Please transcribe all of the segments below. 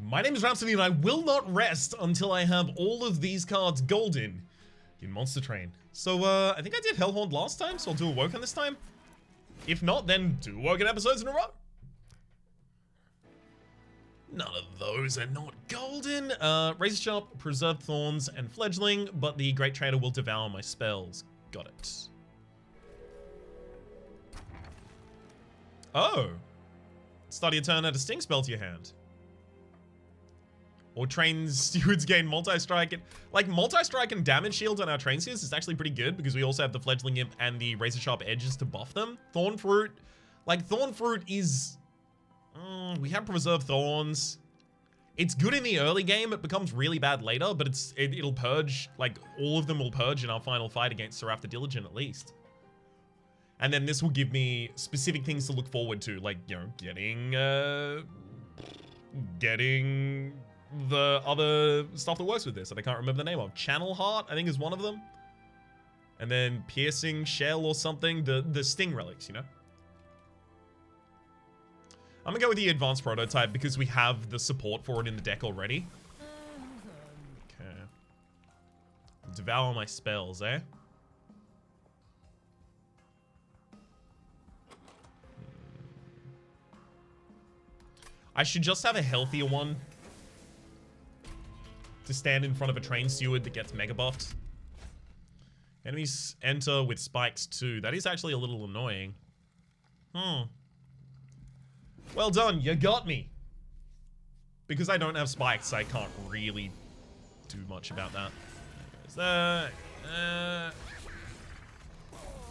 My name is Rhapsody and I will not rest until I have all of these cards golden in Monster Train. So, I think I did Hellhorn last time, so I'll do a Woken this time. If not, then 2 Woken episodes in a row. None of those are not golden. Razor Sharp, Preserved Thorns, and Fledgling, but the Great Trader will devour my spells. Got it. Oh. Start your turn, add a Sting spell to your hand. Or train stewards gain multi-strike. Like, multi-strike and damage shield on our train stewards is actually pretty good because we also have the Fledgling Imp and the Razor Sharp Edges to buff them. Thorn Fruit. Like, Thorn Fruit is... we have Preserved Thorns. It's good in the early game. It becomes really bad later, but it'll purge. Like, all of them will purge in our final fight against Seraph the Diligent, at least. And then this will give me specific things to look forward to. Like, you know, getting the other stuff that works with this that I can't remember the name of. Channel Heart, I think, is one of them. And then Piercing Shell or something. The Sting Relics, you know? I'm gonna go with the Advanced Prototype because we have the support for it in the deck already. Okay. Devour my spells, eh? I should just have a healthier one to stand in front of a train steward that gets mega buffed. Enemies enter with spikes too. That is actually a little annoying. Well done, you got me. Because I don't have spikes, I can't really do much about that. There's that.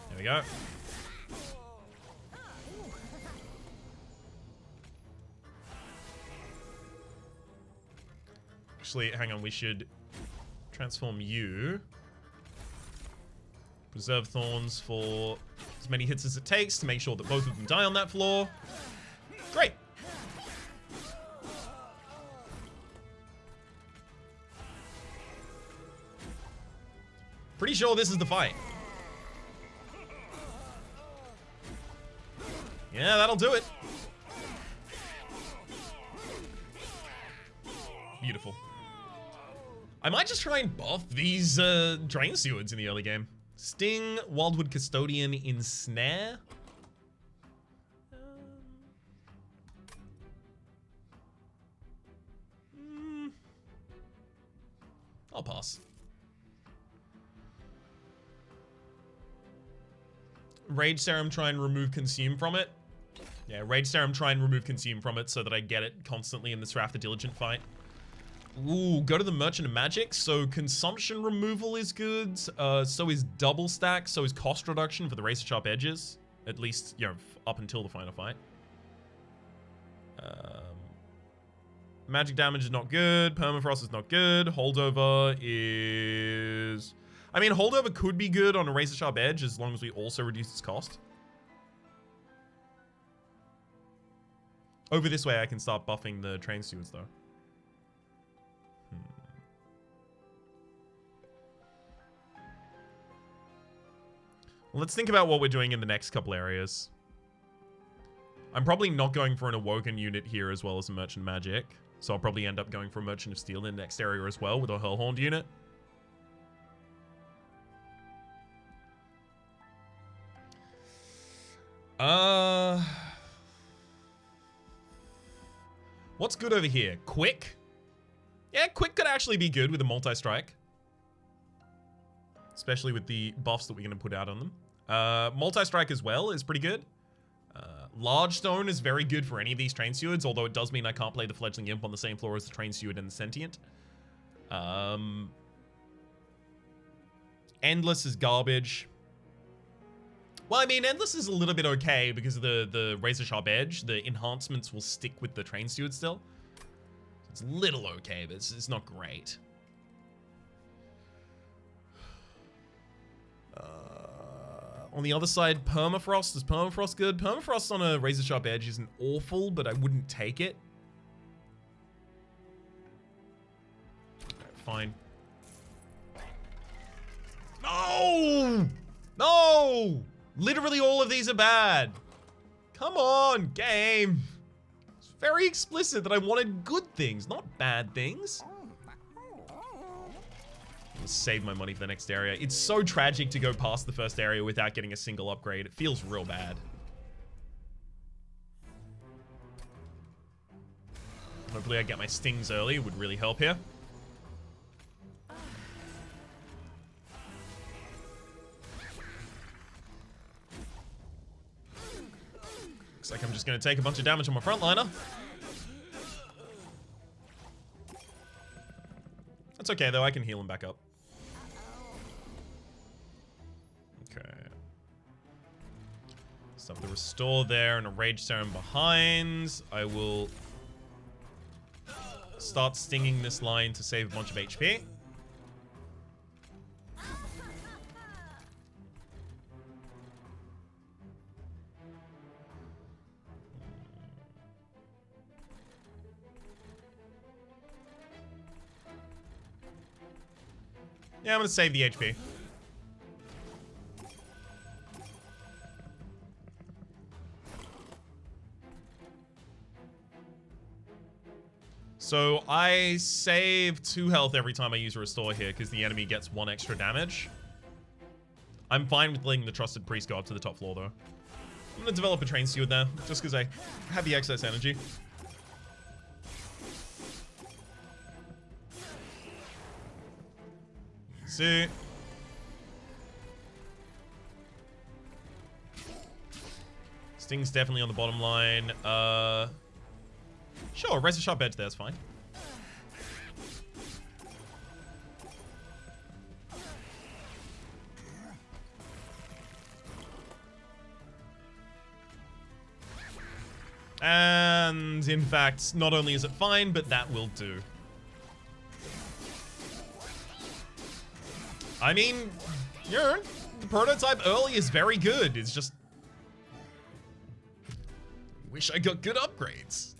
There we go. Actually, hang on, we should transform you. Preserve Thorns for as many hits as it takes to make sure that both of them die on that floor. Great. Pretty sure this is the fight. Yeah, that'll do it. Beautiful. I might just try and buff these train stewards in the early game. Sting, Wildwood Custodian, Ensnare. I'll pass. Rage Serum, try and remove Consume from it. Yeah, Rage Serum, try and remove Consume from it so that I get it constantly in the Seraph the Diligent fight. Ooh, go to the Merchant of Magic. So consumption removal is good. So is double stack. So is cost reduction for the Razor Sharp Edges. At least, you know, up until the final fight. Magic damage is not good. Permafrost is not good. Holdover is... I mean, Holdover could be good on a Razor Sharp Edge as long as we also reduce its cost. Over this way, I can start buffing the train stewards, though. Let's think about what we're doing in the next couple areas. I'm probably not going for an Awoken unit here as well as a Merchant Magic. So I'll probably end up going for a Merchant of Steel in the next area as well with a Hellhorn unit. What's good over here? Quick? Yeah, Quick could actually be good with a multi-strike. Especially with the buffs that we're going to put out on them. Multi-strike as well is pretty good. Large Stone is very good for any of these train stewards, although it does mean I can't play the Fledgling Imp on the same floor as the train steward and the Sentient. Endless is garbage. Well, I mean, Endless is a little bit okay because of the Razor Sharp Edge. The enhancements will stick with the train steward still. It's a little okay, but it's not great. On the other side, Permafrost. Is Permafrost good? Permafrost on a Razor Sharp Edge isn't awful, but I wouldn't take it. Fine. No! No! Literally all of these are bad. Come on, game. very explicit that I wanted good things, not bad things. Let's save my money for the next area. It's so tragic to go past the first area without getting a single upgrade. It feels real bad. Hopefully I get my stings early. It would really help here. Looks like I'm just going to take a bunch of damage on my frontliner. That's okay, though. I can heal him back up. Okay. Stuff the restore there and a rage serum behind. I will start stinging this line to save a bunch of HP. Yeah, I'm gonna save the HP. So I save 2 health every time I use a restore here because the enemy gets 1 extra damage. I'm fine with letting the trusted priest go up to the top floor though. I'm gonna develop a train steward there just because I have the excess energy. See. Sting's definitely on the bottom line. Sure, razor sharp edge there's fine. And in fact, not only is it fine, but that will do. I mean, you know, the prototype early is very good. It's just... wish I got good upgrades.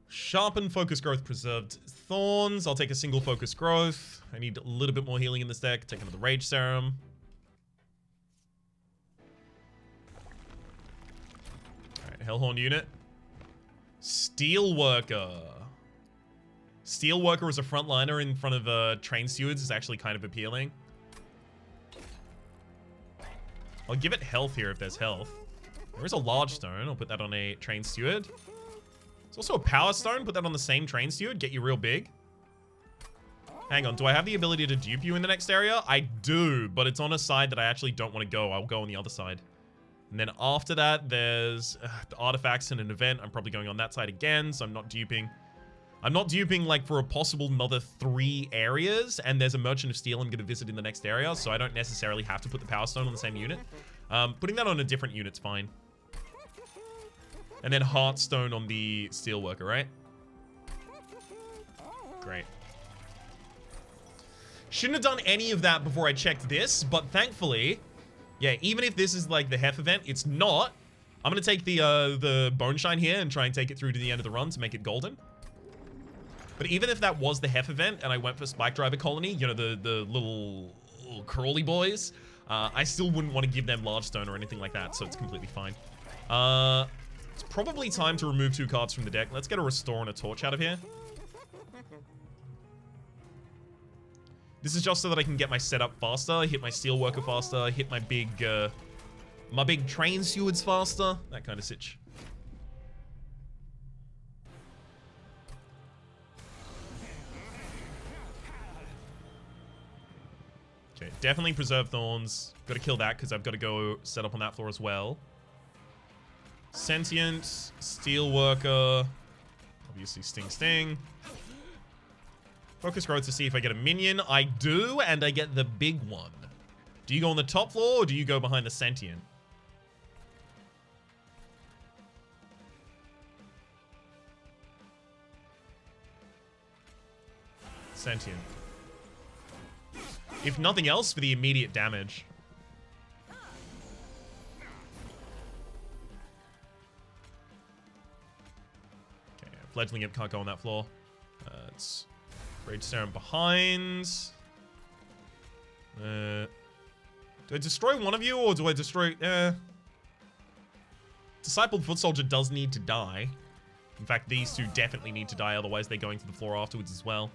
Sharpen focus growth preserved thorns. I'll take a single focus growth. I need a little bit more healing in this deck. Take another rage serum. Alright, Hellhorn unit. Steelworker. Steelworker as a frontliner in front of train stewards is actually kind of appealing. I'll give it health here if there's health. There is a large stone. I'll put that on a train steward. There's also a power stone. Put that on the same train steward. Get you real big. Hang on. Do I have the ability to dupe you in the next area? I do, but it's on a side that I actually don't want to go. I'll go on the other side. And then after that, there's the artifacts and an event. I'm probably going on that side again, so I'm not duping. I'm not duping like for a possible another 3 areas, and there's a Merchant of Steel I'm going to visit in the next area, so I don't necessarily have to put the Power Stone on the same unit. Putting that on a different unit's fine. And then Heartstone on the Steelworker, right? Great. Shouldn't have done any of that before I checked this, but thankfully, yeah, even if this is like the Hef event, it's not. I'm going to take the Bone Shine here and try and take it through to the end of the run to make it golden. But even if that was the Hef event and I went for Spike Driver Colony, you know, the little crawly boys, I still wouldn't want to give them Large Stone or anything like that, so it's completely fine. It's probably time to remove 2 cards from the deck. Let's get a Restore and a Torch out of here. This is just so that I can get my setup faster, hit my Steelworker faster, hit my big train stewards faster, that kind of sitch. Okay, definitely Preserve Thorns. Got to kill that because I've got to go set up on that floor as well. Sentient, Steelworker, obviously Sting. Focus Growth to see if I get a minion. I do, and I get the big one. Do you go on the top floor, or do you go behind the Sentient? Sentient. If nothing else, for the immediate damage. Okay, Fledgling Imp can't go on that floor. It's Rage Serum behind. Do I destroy one of you, or do I destroy... Discipled Foot Soldier does need to die. In fact, these two definitely need to die, otherwise they're going to the floor afterwards as well.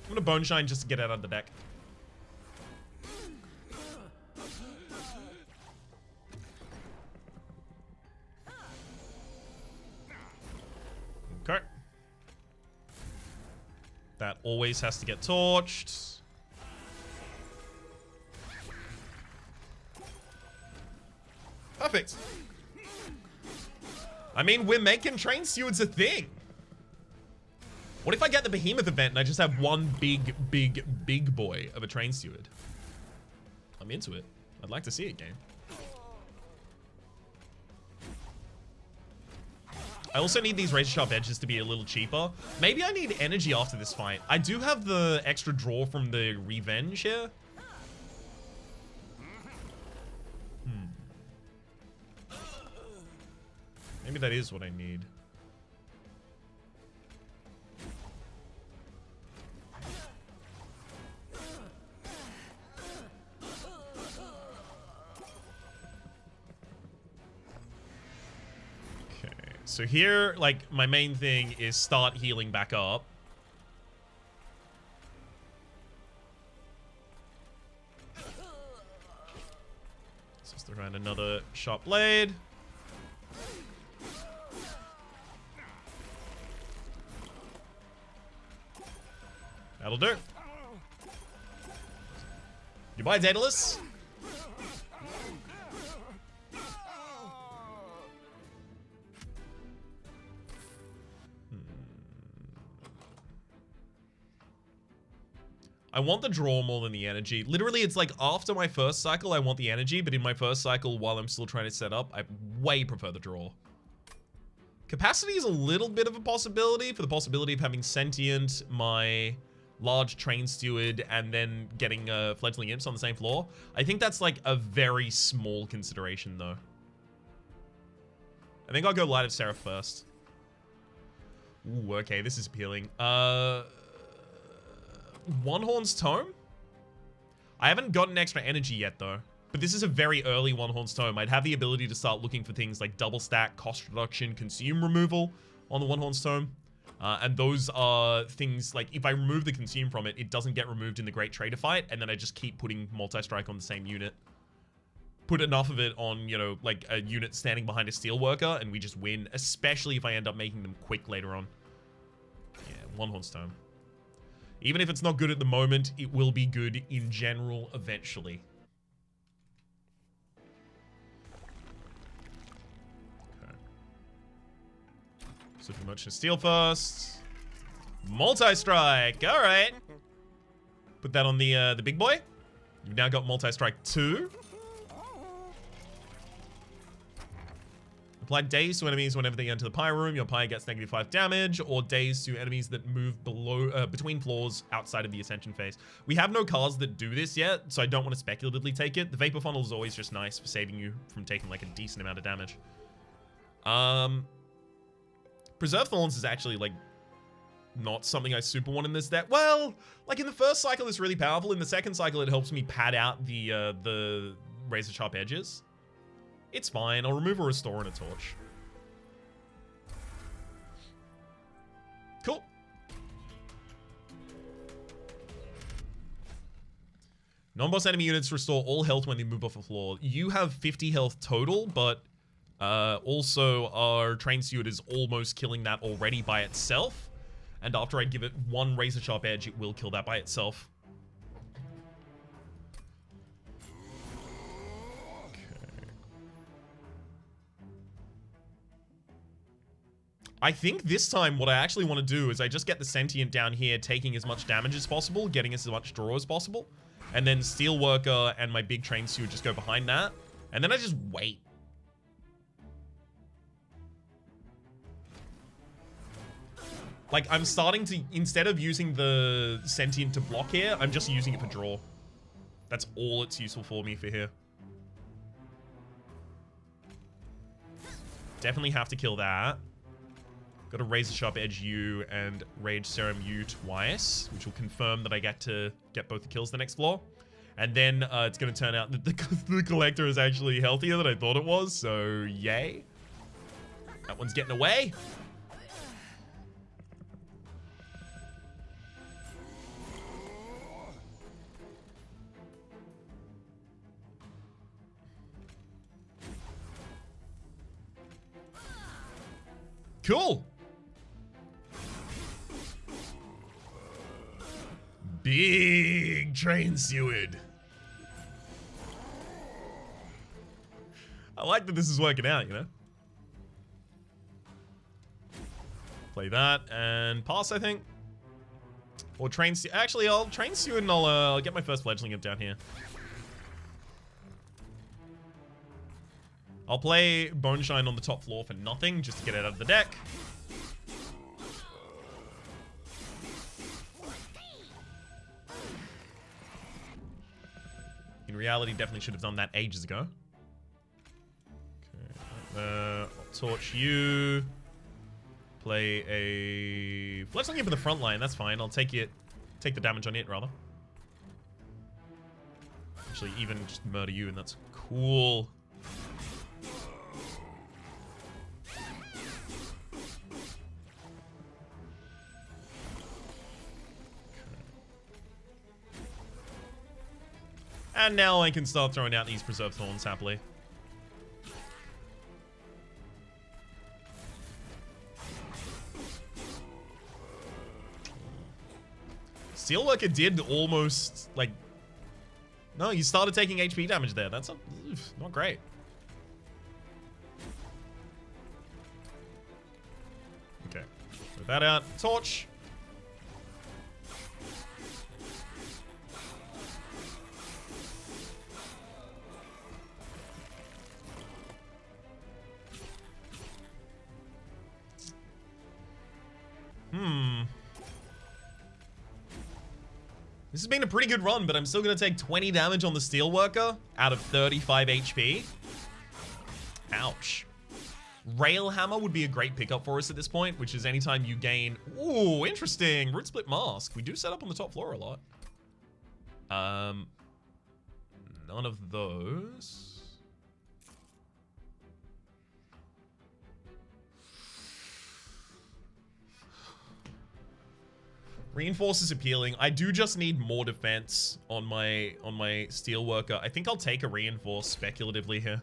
I'm gonna Bone Shine just to get out of the deck. Okay. That always has to get torched. Perfect. I mean, we're making Train Stewards a thing. What if I get the Behemoth event and I just have one big boy of a Train Steward? I'm into it. I'd like to see it, game. I also need these razor sharp edges to be a little cheaper. Maybe I need energy after this fight. I do have the extra draw from the revenge here. Maybe that is what I need. Okay, so here, like, my main thing is start healing back up. Let's just throw around another sharp blade. That'll do. Goodbye, Daedalus. I want the draw more than the energy. Literally, it's like after my first cycle, I want the energy, but in my first cycle, while I'm still trying to set up, I way prefer the draw. Capacity is a little bit of a possibility for the possibility of having Sentient, my large Train Steward, and then getting Fledgling Imps on the same floor. I think that's like a very small consideration, though. I think I'll go Light of Seraph first. Ooh, okay, this is appealing. One Horn's Tome? I haven't gotten extra energy yet, though. But this is a very early One Horn's Tome. I'd have the ability to start looking for things like double stack, cost reduction, consume removal on the One Horn's Tome. And those are things like, if I remove the consume from it, it doesn't get removed in the Great Trader fight, and then I just keep putting multi-strike on the same unit. Put enough of it on, you know, like a unit standing behind a Steelworker, and we just win, especially if I end up making them quick later on. Yeah, One Horn's Tome. Even if it's not good at the moment, it will be good in general eventually. Super Merchant of Steel first. Multi-strike. All right. Put that on the big boy. You've now got Multi-strike 2. Apply daze to enemies whenever they enter the Pie room. Your Pie gets -5 damage, or daze to enemies that move below, between floors outside of the Ascension phase. We have no cards that do this yet, so I don't want to speculatively take it. The Vapor Funnel is always just nice for saving you from taking like a decent amount of damage. Preserve Thorns is actually, like, not something I super want in this deck. Well, like, in the first cycle, it's really powerful. In the second cycle, it helps me pad out the razor sharp edges. It's fine. I'll remove a Restore and a Torch. Cool. Non-boss enemy units restore all health when they move off a floor. You have 50 health total, but also our Train Steward is almost killing that already by itself. And after I give it one razor sharp edge, it will kill that by itself. Okay. I think this time what I actually want to do is I just get the Sentient down here taking as much damage as possible, getting as much draw as possible. And then Steelworker and my big Train Steward just go behind that. And then I just wait. Like, I'm starting to, instead of using the Sentient to block here, I'm just using it for draw. That's all it's useful for me for here. Definitely have to kill that. Got to Razor Sharp Edge you and Rage Serum you twice, which will confirm that I get to get both the kills the next floor. And then it's going to turn out that the collector is actually healthier than I thought it was. So, yay. That one's getting away. Cool. Big train steward. I like that this is working out, you know? Play that and pass, I think. Or train steward. Actually, I'll train steward and I'll get my first fledgling up down here. I'll play Bone Shine on the top floor for nothing, just to get it out of the deck. In reality, definitely should have done that ages ago. Okay, I'll torch you. Play a fledgling for the front line. That's fine. I'll take the damage on it rather. Actually, even just murder you, and that's cool. And now I can start throwing out these Preserved Thorns happily. Steelworker did almost, like... No, you started taking HP damage there. That's not great. Okay. Put that out. Torch. This has been a pretty good run, but I'm still going to take 20 damage on the Steelworker out of 35 HP. Ouch. Railhammer would be a great pickup for us at this point, which is anytime you gain... Ooh, interesting. Root Split Mask. We do set up on the top floor a lot. None of those. Reinforce is appealing. I do just need more defense on my Steelworker. I think I'll take a Reinforce speculatively here,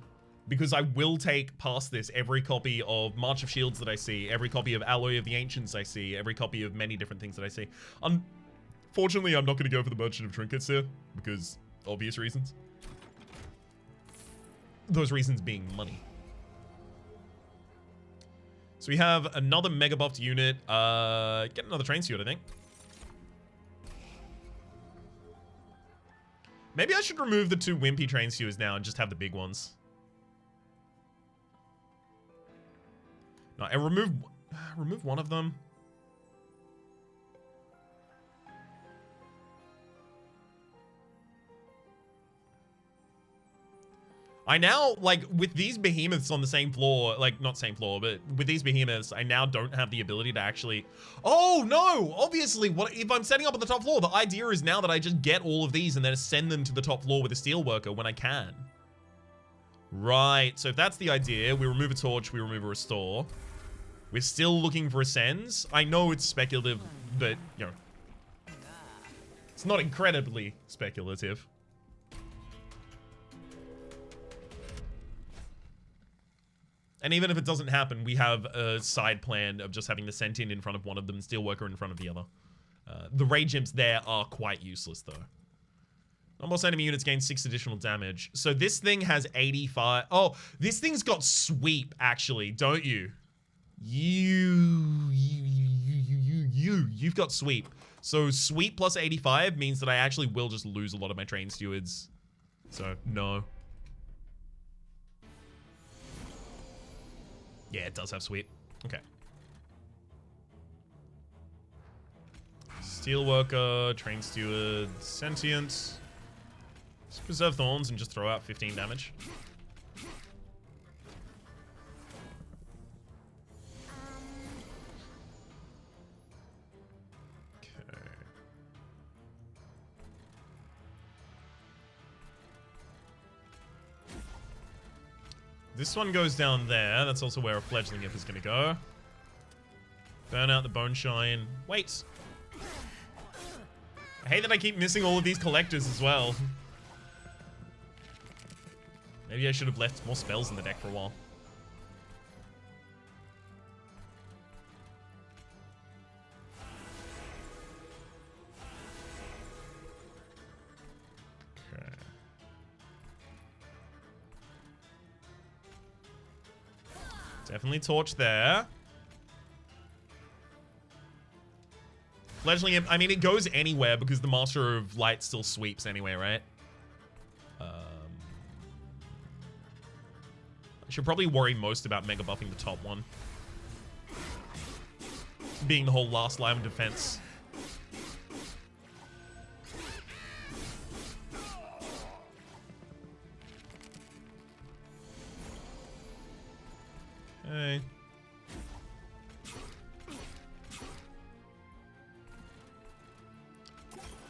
because I will take past this every copy of March of Shields that I see, every copy of Alloy of the Ancients I see, every copy of many different things that I see. Unfortunately, I'm not going to go for the Merchant of Trinkets here, because obvious reasons. Those reasons being money. So we have another Mega Buffed unit. Get another Train Steward, I think. Maybe I should remove the two wimpy Train Stewards now and just have the big ones. No, I remove one of them. I now, like, with these behemoths on the same floor, like, not same floor, but with these behemoths, I now don't have the ability to actually... Oh, no! Obviously, what if I'm setting up on the top floor, the idea is now that I just get all of these and then send them to the top floor with a Steelworker when I can. Right, so if that's the idea, we remove a torch, we remove a restore. We're still looking for ascends. I know it's speculative, but, you know, it's not incredibly speculative. And even if it doesn't happen, we have a side plan of just having the Sentient in front of one of them and Steelworker in front of the other. The Rage Imps there are quite useless, though. Non-boss enemy units gain 6 additional damage. So this thing has 85... Oh, this thing's got Sweep, actually, don't you? You've got Sweep. So Sweep plus 85 means that I actually will just lose a lot of my Train Stewards. So, no. Yeah, it does have Sweep. Okay. Steelworker, Train Steward, Sentient. Let's Preserve Thorns and just throw out 15 damage. Okay. This one goes down there. That's also where a fledgling imp is going to go. Burn out the bone shine. Wait. I hate that I keep missing all of these collectors as well. Maybe I should have left more spells in the deck for a while. Okay. Definitely torch there. Fledgling Imp, I mean, it goes anywhere because the Master of Light still sweeps anyway, right? I should probably worry most about mega buffing the top one. Being the whole last line of defense. Okay.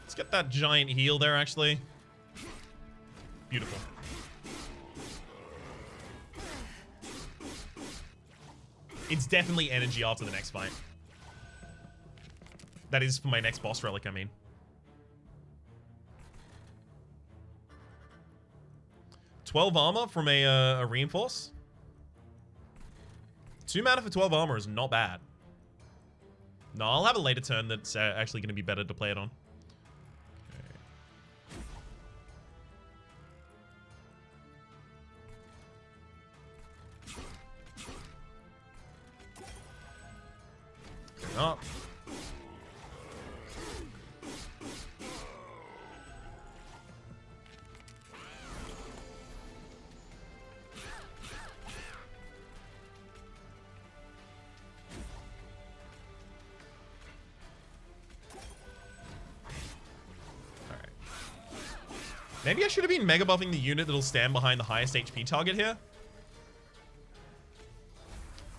Let's get that giant heal there, actually. Beautiful. It's definitely energy after the next fight. That is for my next boss relic, I mean. $12 armor from a reinforce. 2 mana for 12 armor is not bad. No, I'll have a later turn that's actually going to be better to play it on. Up. Alright. Maybe I should have been mega buffing the unit that'll stand behind the highest HP target here.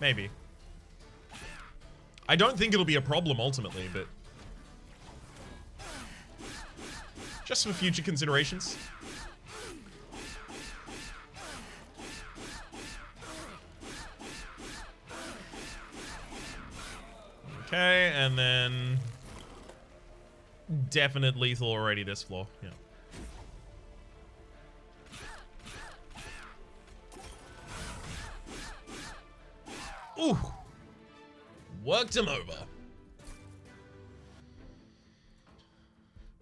Maybe. I don't think it'll be a problem ultimately, but just for future considerations. Okay, and then definite lethal already this floor. Yeah. Ooh. Worked him over.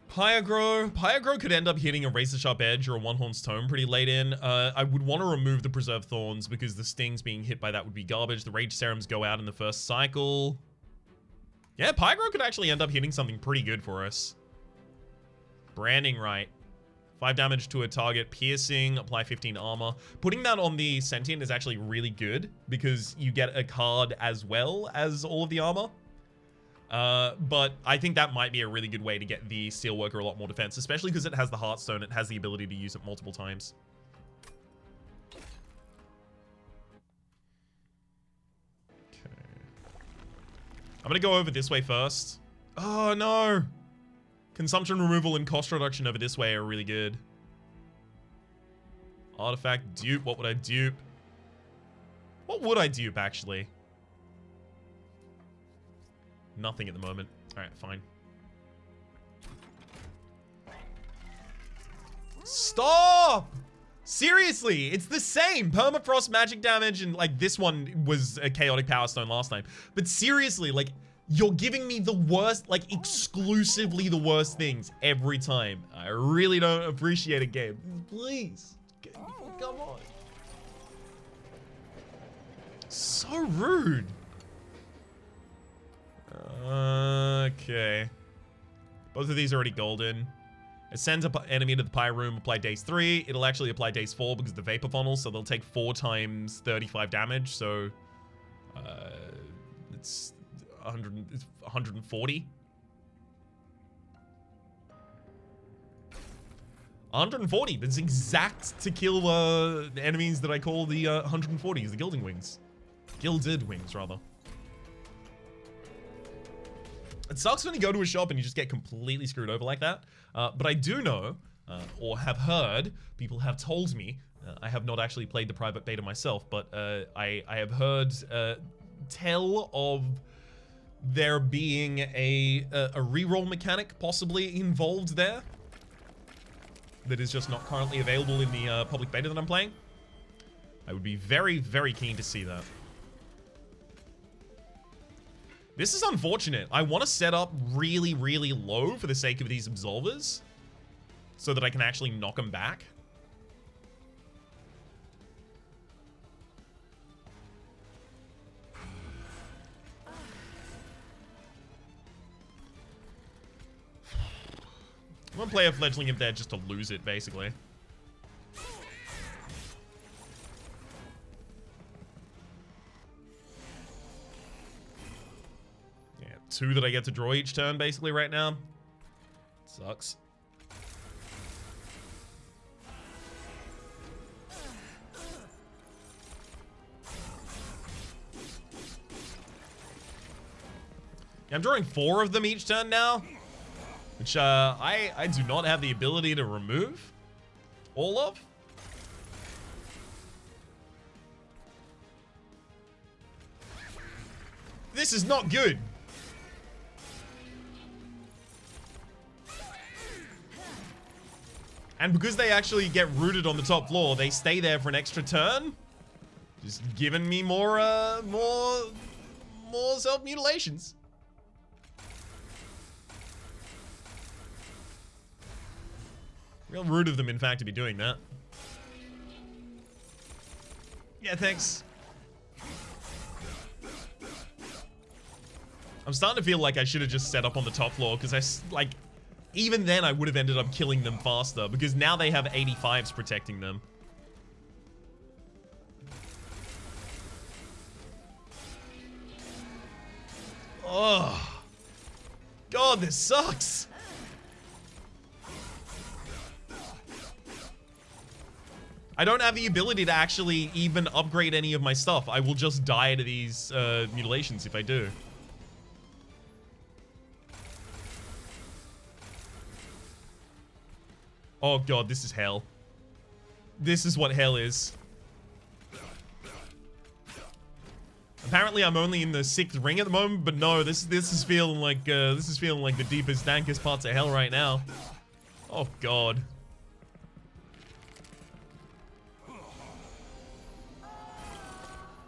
Pyagro could end up hitting a Razor Sharp Edge or a One Horn's Tome pretty late in. I would want to remove the Preserved Thorns because the stings being hit by that would be garbage. The Rage Serums go out in the first cycle. Yeah, Pyagro could actually end up hitting something pretty good for us. Branding right. 5 damage to a target, piercing, apply 15 armor. Putting that on the Sentient is actually really good because you get a card as well as all of the armor. But I think that might be a really good way to get the Steelworker a lot more defense, especially because it has the Heartstone. It has the ability to use it multiple times. Okay. I'm going to go over this way first. Oh, no. Consumption removal and cost reduction over this way are really good. Artifact dupe. What would I dupe? What would I dupe, actually? Nothing at the moment. Alright, fine. Stop! Seriously, it's the same. Permafrost magic damage, and like this one was a chaotic power stone last time. But seriously, like, you're giving me the worst, like exclusively the worst things every time. I really don't appreciate it, game. Please. Come on. So rude. Okay. Both of these are already golden. It sends an enemy to the Pyre Room, apply days 3. It'll actually apply days 4 because of the Vapor Funnel, so they'll take 4 times 35 damage, so it's 140. 140. That's exact to kill the enemies that I call the 140s, the Gilding Wings. Gilded Wings, rather. It sucks when you go to a shop and you just get completely screwed over like that. But I do know or have heard, people have told me, I have not actually played the private beta myself, but I have heard tell of there being a reroll mechanic possibly involved there that is just not currently available in the public beta that I'm playing. I would be very, very keen to see that. This is unfortunate. I want to set up really, really low for the sake of these absolvers so that I can actually knock them back. I'm gonna play a fledgling imp there just to lose it, basically. Yeah, 2 that I get to draw each turn, basically, right now. Sucks. Yeah, I'm drawing 4 of them each turn now. Which, I do not have the ability to remove all of. This is not good. And because they actually get rooted on the top floor, they stay there for an extra turn. Just giving me more self-mutilations. Real rude of them, in fact, to be doing that. Yeah, thanks. I'm starting to feel like I should have just set up on the top floor, because even then I would have ended up killing them faster, because now they have 85s protecting them. Oh. God, this sucks. I don't have the ability to actually even upgrade any of my stuff. I will just die to these mutilations if I do. Oh god, this is hell. This is what hell is. Apparently, I'm only in the 6th ring at the moment, but no, this is feeling like the deepest, dankest parts of hell right now. Oh god.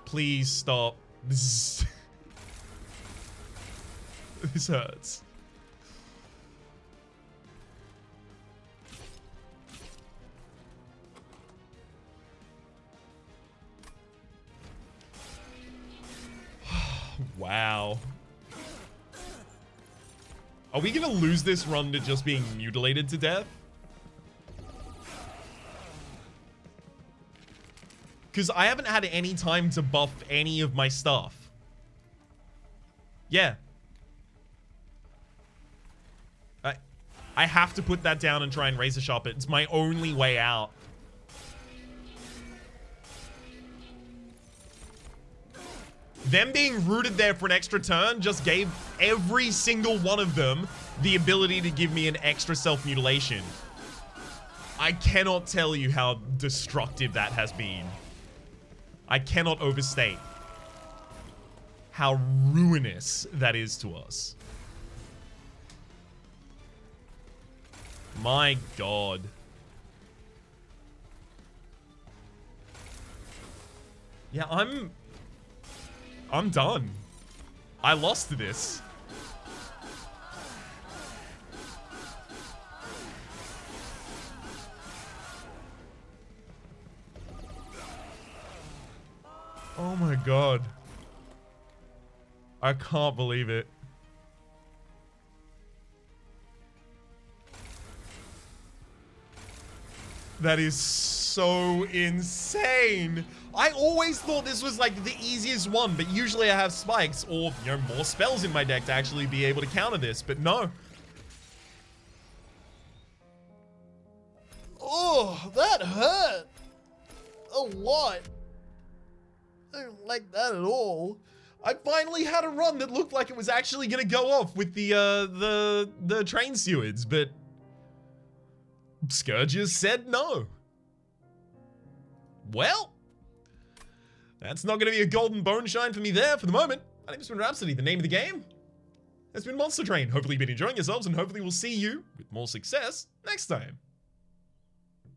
Please stop. This hurts. Wow. Are we gonna lose this run to just being mutilated to death? Because I haven't had any time to buff any of my stuff. Yeah. I have to put that down and try and razor sharp it. It's my only way out. Them being rooted there for an extra turn just gave every single one of them the ability to give me an extra self-mutilation. I cannot tell you how destructive that has been. I cannot overstate how ruinous that is to us. My god. Yeah, I'm done. I lost to this. Oh my god. I can't believe it. That is so insane. I always thought this was like the easiest one, but usually I have spikes or, you know, more spells in my deck to actually be able to counter this, but no. Oh, that hurt a lot. I don't like that at all. I finally had a run that looked like it was actually gonna go off with the train stewards, but Scourges said no. Well, that's not going to be a golden bone shine for me there for the moment. My name has been Rhapsody. The name of the game has been Monster Train. Hopefully you've been enjoying yourselves, and hopefully we'll see you with more success next time.